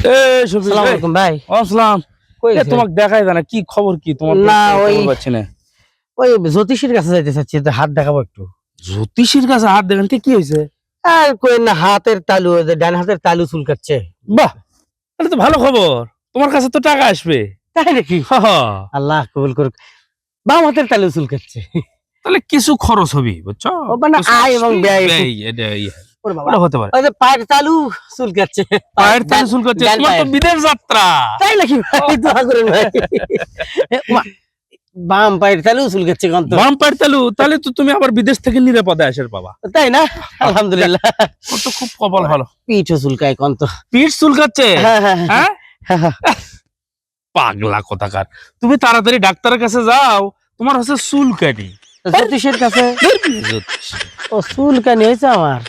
আসসালামু আলাইকুম ভাই। আসসালাম। তোমাকে দেখাই যায় না, কি খবর? কি তোমার? না ওই পাচ্ছি না। ওই জ্যোতিষীর কাছে যাইতে চাচ্ছি, তো হাত দেখাবো একটু। জ্যোতিষীর কাছে হাত দেখেন, কি হয়েছে? আর কই না, হাতের তালু, ওই যে ডান হাতের তালু চুলকাচ্ছে। বাহ, তাহলে তো ভালো খবর। তোমার কাছে তো টাকা আসবে। তাই নাকি? আল্লাহ কবুল করুক। বাম হাতের তালু চুলকাচ্ছে। তাহলে কিছু খরচ হবে, বুঝছো? ও মানে আয় এবং ব্যয়। ওরে বাবা, ওটা হতে পারে। ওই যে পায়ের তালু চুলকাচ্ছে। পায়ের তালু চুলকাচ্ছে, তোমার তো বিদেশ যাত্রা। তাই নাকি ভাই? দোয়া করেন ভাই। বাম পায়ের তালু চুলকাচ্ছে কত? বাম পায়ের তালু, তাহলে তো তুমি আবার বিদেশ থেকে নিরাপদে আসার পাবা। তাই না? আলহামদুলিল্লাহ। কত খুব কপাল ভালো। পিঠও চুলকায় কত? পিঠ চুলকাচ্ছে? হ্যাঁ হ্যাঁ, পাগলা কোথাকার। তুমি তাড়াতাড়ি ডাক্তারের কাছে যাও, তোমার হচ্ছে চুলকানি। জ্যোতিষের কাছে? ও চুলকানি হয়েছে আমার।